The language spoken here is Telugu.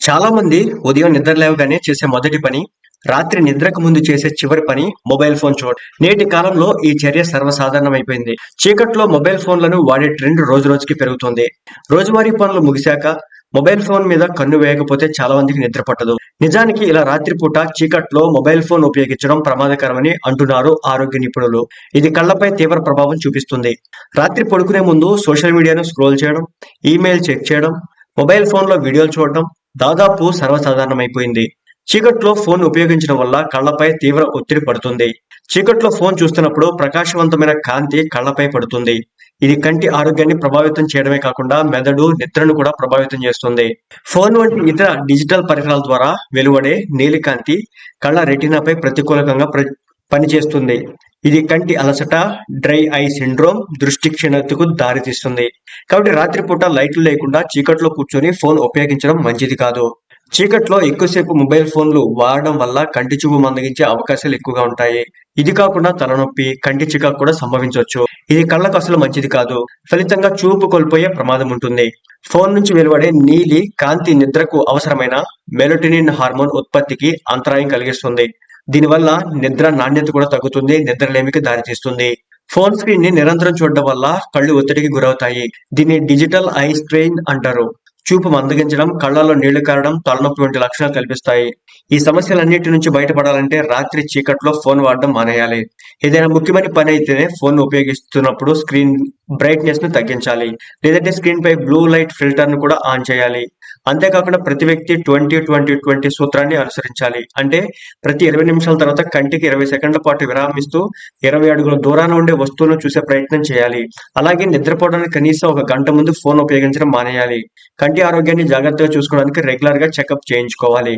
చాలా మంది ఉదయం నిద్ర లేవగానే చేసే మొదటి పని, రాత్రి నిద్రకు ముందు చేసే చివరి పని మొబైల్ ఫోన్ చూడడం. నేటి కాలంలో ఈ చర్య సర్వసాధారణమైపోయింది. చీకట్లో మొబైల్ ఫోన్లను వాడే ట్రెండ్ రోజురోజుకి పెరుగుతోంది. రోజువారీ పనులు ముగిశాక మొబైల్ ఫోన్ మీద కన్ను వేయకపోతే చాలా మందికి నిద్ర పట్టదు. నిజానికి ఇలా రాత్రిపూట చీకట్లో మొబైల్ ఫోన్ ఉపయోగించడం ప్రమాదకరమని అంటున్నారు ఆరోగ్య నిపుణులు. ఇది కళ్లపై తీవ్ర ప్రభావం చూపిస్తుంది. రాత్రి పడుకునే ముందు సోషల్ మీడియాను స్క్రోల్ చేయడం, ఈమెయిల్ చెక్ చేయడం, మొబైల్ ఫోన్లో వీడియోలు చూడడం దాదాపు సర్వసాధారణమైపోయింది. చీకట్లో ఫోన్ ఉపయోగించడం వల్ల కళ్లపై తీవ్ర ఒత్తిడి పడుతుంది. చీకట్లో ఫోన్ చూస్తున్నప్పుడు ప్రకాశవంతమైన కాంతి కళ్లపై పడుతుంది. ఇది కంటి ఆరోగ్యాన్ని ప్రభావితం చేయడమే కాకుండా మెదడు, నిద్రను కూడా ప్రభావితం చేస్తుంది. ఫోన్ వంటి ఇతర డిజిటల్ పరికరాల ద్వారా వెలువడే నీలికాంతి కళ్ల రెటీనాపై ప్రతికూలకంగా పనిచేస్తుంది. ఇది కంటి అలసట, డ్రై ఐ సిండ్రోమ్, దృష్టి క్షీణతకు దారితీస్తుంది. కాబట్టి రాత్రిపూట లైట్లు లేకుండా చీకట్లో కూర్చొని ఫోన్ ఉపయోగించడం మంచిది కాదు. చీకట్లో ఎక్కువసేపు మొబైల్ ఫోన్లు వాడడం వల్ల కంటి చూపు మందగించే అవకాశాలు ఎక్కువగా ఉంటాయి. ఇది కాకుండా తలనొప్పి, కంటి చికాకు కూడా సంభవించవచ్చు. ఇది కళ్ళకు అసలు మంచిది కాదు. ఫలితంగా చూపు కోల్పోయే ప్రమాదం ఉంటుంది. ఫోన్ నుంచి వెలువడే నీలి కాంతి నిద్రకు అవసరమైన మెలటోనిన్ హార్మోన్ ఉత్పత్తికి అంతరాయం కలిగిస్తుంది. దీనివల్ల నిద్ర నాణ్యత కూడా తగ్గుతుంది, నిద్రలేమికి దారితీస్తుంది. ఫోన్ స్క్రీన్ ని నిరంతరం చూడడం వల్ల కళ్ళు ఒత్తిడికి గురవుతాయి. దీన్ని డిజిటల్ ఐ స్ట్రెయిన్ అంటారు. చూపు మందగించడం, కళ్లలో నీళ్లు కారడం, తలనొప్పి వంటి లక్షణాలు కనిపిస్తాయి. ఈ సమస్యలన్నిటి నుంచి బయటపడాలంటే రాత్రి చీకట్లో ఫోన్ వాడడం మానేయాలి. ఏదైనా ముఖ్యమైన పని అయితేనే ఫోన్ ఉపయోగిస్తున్నప్పుడు స్క్రీన్ బ్రైట్నెస్ ను తగ్గించాలి. లేదంటే స్క్రీన్ పై బ్లూ లైట్ ఫిల్టర్ ను కూడా ఆన్ చేయాలి. అంతేకాకుండా ప్రతి వ్యక్తి 20-20-20 సూత్రాన్ని అనుసరించాలి. అంటే ప్రతి 20 నిమిషాల తర్వాత కంటికి 20 సెకండ్ల పాటు విరామిస్తూ 20 అడుగుల దూరాన ఉండే వస్తువులను చూసే ప్రయత్నం చేయాలి. అలాగే నిద్రపోవడానికి కనీసం 1 గంట ముందు ఫోన్ ఉపయోగించడం మానేయాలి. కంటి ఆరోగ్యాన్ని జాగ్రత్తగా చూసుకోవడానికి రెగ్యులర్ గా చెకప్ చేయించుకోవాలి.